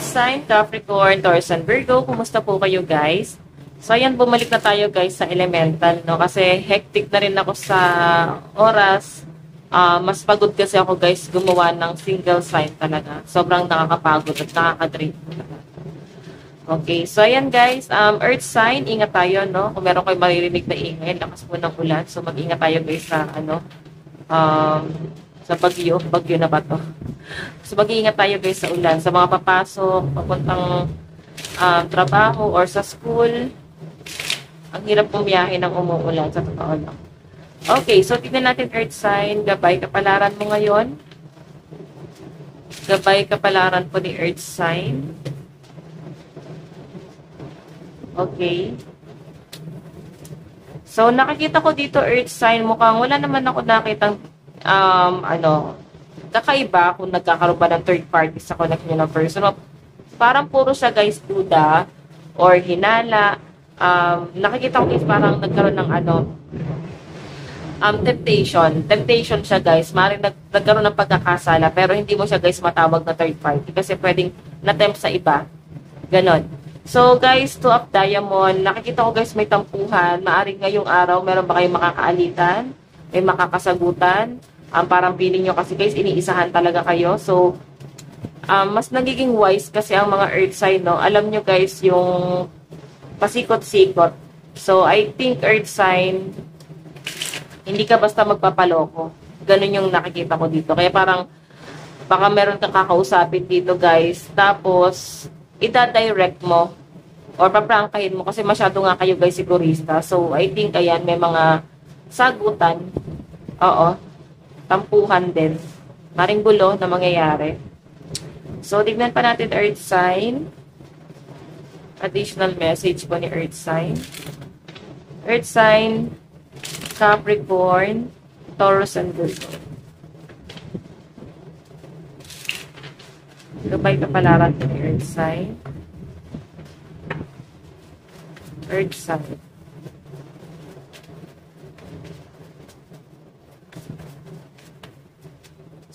sign, Capricorn, Taurus, and Virgo. Kumusta po kayo guys? So ayan, bumalik na tayo guys sa elemental, no? Kasi hectic na rin ako sa oras. Mas pagod kasi ako guys gumawa ng single sign talaga. Sobrang nakakapagod at nakaka-drain talaga. Okay, so ayan guys, earth sign, ingat tayo, no? Kung meron kayo maririnig na ingay, lakas po ng ulan. So mag-ingat tayo guys sa sa bagyo na ba to? So mag-iingat tayo guys sa ulan, sa mga papasok, papuntang trabaho or sa school. Ang hirap bumiyahe ng umuulan, sa totoo lang. Okay, so tignan natin earth sign, gabay kapalaran mo ngayon. Gabay kapalaran po ni earth sign. Okay. So nakikita ko dito earth sign, mukhang wala naman ako nakitang kakaiba kung nagkakaroon ba ng third party sa connection ng person. Parang puro siya guys duda or hinala. Nakikita ko guys parang nagkaroon ng temptation siya guys. Maring nagkaroon ng pagkakasala pero hindi mo siya guys matawag na third party kasi pwedeng na-tempt sa iba. Ganon. So guys, two of diamond, nakikita ko guys may tampuhan. Maaring ngayong araw meron ba kayong makakaalitan? May makakasagutan? Parang feeling nyo kasi guys, iniisahan talaga kayo. So, mas nagiging wise kasi ang mga earth sign, no? Alam nyo guys, yung pasikot-sikot. So, I think earth sign, hindi ka basta magpapaloko. Ganun yung nakikita ko dito. Kaya parang, baka meron kang kakausapin dito guys. Tapos, ita-direct mo or paprangkahin mo kasi masyado nga kayo guys sigurista. So, I think, ayan, may mga sagutan. Oo. Tampuhan din. Maring gulo na mangyayari. So, tignan pa natin earth sign. Additional message po ni earth sign. Earth sign, Capricorn, Taurus, and Virgo. Gabay kapalaran po ni earth sign. Earth sign.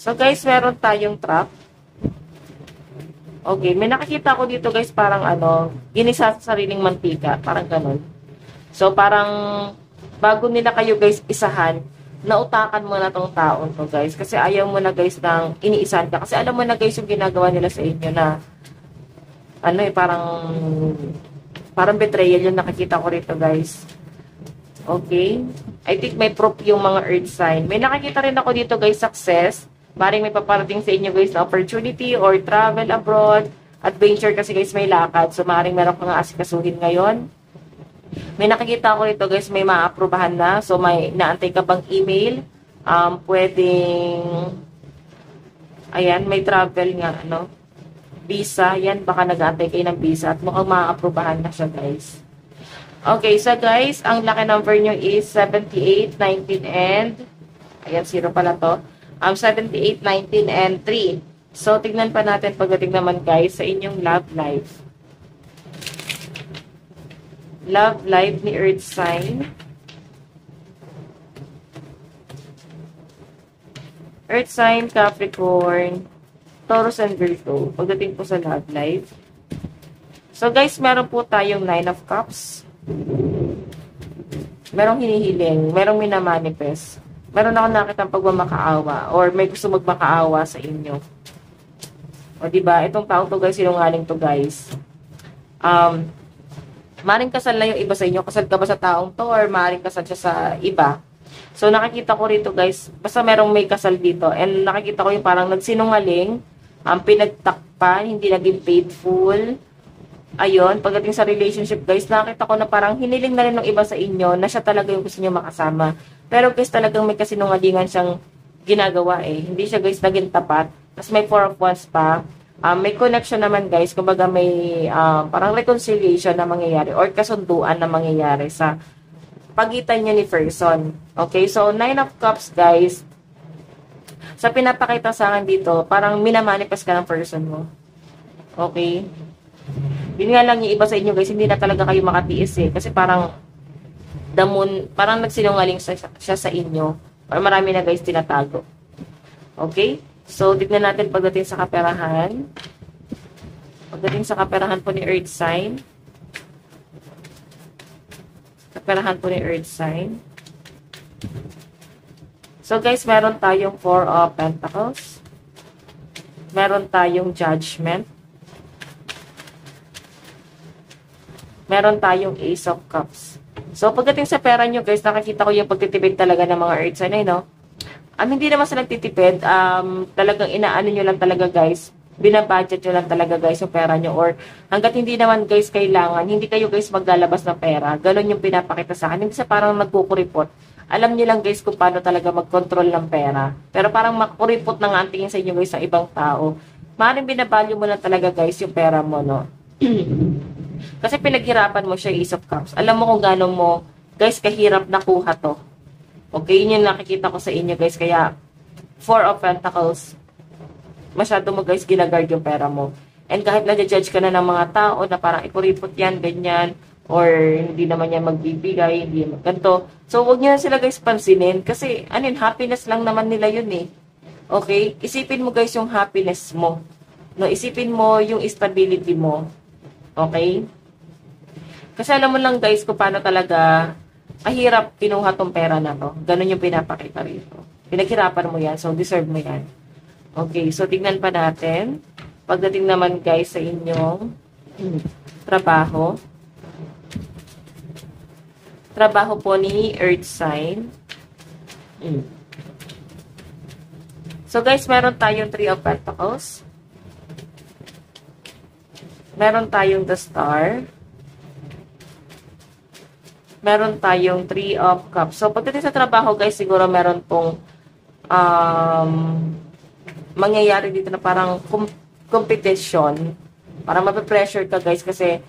So guys, meron tayong trap. Okay, may nakikita ko dito guys parang ginisa sa sariling mantika, parang ganun. So parang bago nila kayo guys isahan, nautakan mo na tong taon to guys kasi ayaw mo na guys nang iniisan ka kasi alam mo na guys yung ginagawa nila sa inyo na parang betrayal yung nakikita ko rito guys. Okay, I think may proof yung mga earth sign. May nakikita rin ako dito guys, success. Maring may paparating sa inyo guys na opportunity or travel abroad, adventure kasi guys may lakad. So maring meron kang aasikasuhin ngayon. May nakikita ko rito guys, may maaprubahan na. So may naantay ka bang email? Pwedeng ayan, may travel nga visa. Yan, baka nag-aantay kayo ng visa at mukhang maaprubahan na siya guys. Okay, so guys, ang lucky number nyo is 78, 19, and ayan, 0 pala to. 78, 19, and 3. So, tignan pa natin pagdating naman guys sa inyong love life. Love life ni earth sign. Earth sign, Capricorn, Taurus, and Virgo. Pagdating po sa love life. So guys, meron po tayong 9 of cups. Merong hinihiling. Merong minamanifest. Meron ako nakitang pagmamakaawa or may gusto magmakaawa sa inyo. O diba, itong tao to guys, sinungaling to guys. Maring kasal na yung iba sa inyo. Kasal ka ba sa taong to or maring kasal siya sa iba? So nakikita ko rito guys, basta merong may kasal dito. And nakikita ko yung parang nagsinungaling, pinagtakpan, hindi naging faithful. Ayun, pagdating sa relationship guys, nakita ko na parang hiniling na rin ng iba sa inyo na siya talaga yung gusto niyo makasama. Pero guys, talagang may kasinungalingan siyang ginagawa eh. Hindi siya guys naging tapat. Tapos may 4 of wands pa. May connection naman guys. Kumbaga may parang reconciliation na mangyayari or kasunduan na mangyayari sa pagitan niyo ni person. Okay, so 9 of cups guys. Sa pinapakita sa akin dito, parang minamanifest ka ng person mo. Okay. Yun nga lang yung iba sa inyo guys, hindi na talaga kayo makatiis eh. Kasi parang parang nagsinungaling siya sa inyo. Or marami na guys tinatago. Okay? So, tignan natin pagdating sa kaperahan. Pagdating sa kaperahan po ni Earth sign. Kaperahan po ni Earth sign. So guys, meron tayong Four of Pentacles. Meron tayong Judgment. Meron tayong Ace of Cups. So pagdating sa pera nyo guys, nakikita ko yung pagtitipid talaga ng mga Earth sign, no? Hindi naman sila nagtitipid. Talagang inaano nyo lang talaga guys. Binabudget nyo lang talaga guys yung pera nyo. Or hanggat hindi naman guys kailangan, hindi kayo guys maglalabas ng pera. Ganon yung pinapakita sa akin. Hindi sa parang nagkukuripot. Alam nyo lang guys kung paano talaga mag-control ng pera. Pero parang makuripot na nga ang tingin sa inyo guys ng ibang tao. Maaaring binabalyo mo lang talaga guys yung pera mo, no? Kasi pinaghirapan mo siya, Ace of Cups. Alam mo kung gano'n mo, guys, kahirap nakuha to. Okay, yun yung nakikita ko sa inyo guys. Kaya, Four of Pentacles, masyado mo guys ginagard yung pera mo. And kahit na-judge ka na ng mga tao na parang ikuripot yan, ganyan, or hindi naman yan magbibigay, hindi naman ganito. So, huwag nyo na sila guys pansinin kasi, happiness lang naman nila yun eh. Okay? Isipin mo guys yung happiness mo. No, isipin mo yung stability mo. Okay? Kasi alam mo lang guys kung paano talaga kahirap kinuha tong pera na to. Ganun yung pinapakita rito. Pinaghirapan mo yan, so deserve mo yan. Okay, so tignan pa natin. Pagdating naman guys sa inyong trabaho. Trabaho po ni Earth sign. So guys, meron tayong Three of Pentacles. Meron tayong the Star. Meron tayong Three of Cups. So pagdating sa trabaho guys, siguro meron pong mangyayari dito na parang competition. Parang mape-pressure ka guys kasi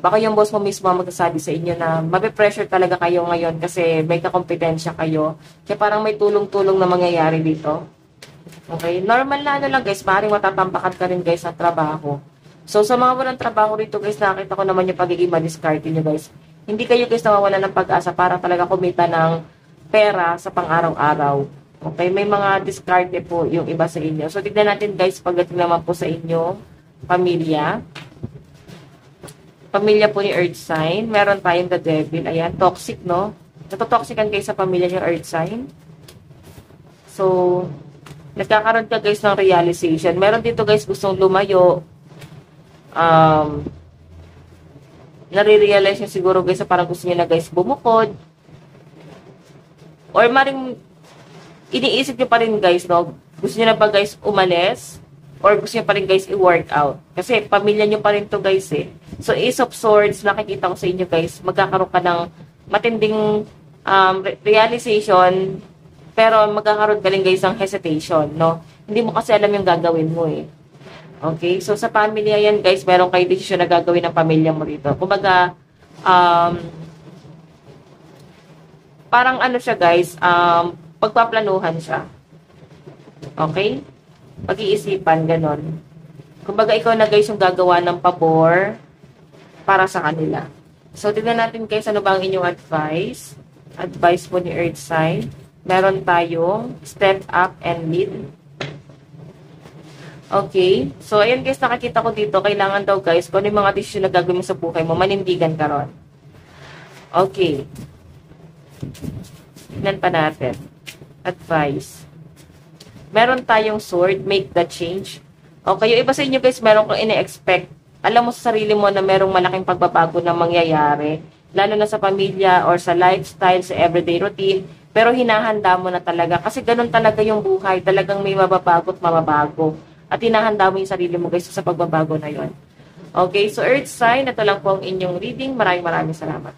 baka yung boss mo mismo magsasabi sa inyo na mape-pressure talaga kayo ngayon kasi may kakompetensya kayo. Kaya parang may tulong-tulong na mangyayari dito. Okay? Normal na ano lang guys, maaaring matatampakan ka rin guys sa trabaho. So sa mga walang trabaho rito guys, nakita ko naman yung pagiging ma-discarte nyo guys. Hindi kayo guys nawawala ng pag-asa para talaga kumita ng pera sa pang-araw-araw. Okay? May mga discarte po yung iba sa inyo. So tignan natin guys pagdating naman po sa inyo pamilya. Pamilya po ni Earth sign. Meron tayong the Devil. Ayan, toxic, no? Natotoxican kayo sa pamilya ni Earth sign. So, nagkakaroon ka guys ng realization. Meron dito guys gustong lumayo. Nare-realize nyo siguro guys na parang gusto nyo na guys bumukod. Or maring iniisip nyo pa rin guys, no? Gusto nyo na ba guys umalis? Or gusto nyo pa rin guys i-workout? Kasi pamilya nyo pa rin to guys eh. So, Ace of Swords, nakikita ko sa inyo guys, magkakaroon ka ng matinding realization, pero magkakaroon ka rin guys ng hesitation, no? Hindi mo kasi alam yung gagawin mo eh. Okay? So, sa pamilya yan guys, meron kayo desisyon na gagawin ng pamilya mo rito. Kumbaga, parang ano siya guys, pagpaplanuhan siya. Okay? Pag-iisipan, ganon. Kumbaga, ikaw na guys yung gagawa ng pabor para sa kanila. So, tignan natin guys, ano ba ang inyong advice? Advice po ni Earth sign. Meron tayong step up and lead. Okay. So, ayan guys, nakakita ko dito, kailangan daw guys, kung ano yung mga desisyon na gagawin mo sa buhay mo, manindigan ka ron. Okay. Tignan pa natin. Advice. Meron tayong sword, make the change. Okay, yung iba sa inyo guys, meron kang ine-expect. Alam mo sa sarili mo na merong malaking pagbabago na mangyayari. Lalo na sa pamilya or sa lifestyle, sa everyday routine. Pero hinahanda mo na talaga. Kasi ganun talaga yung buhay. Talagang may mababago at mababago. At hinahanda mo yung sarili mo guys sa pagbabago na yon. Okay, so Earth sign, ito lang po ang inyong reading. Maraming salamat.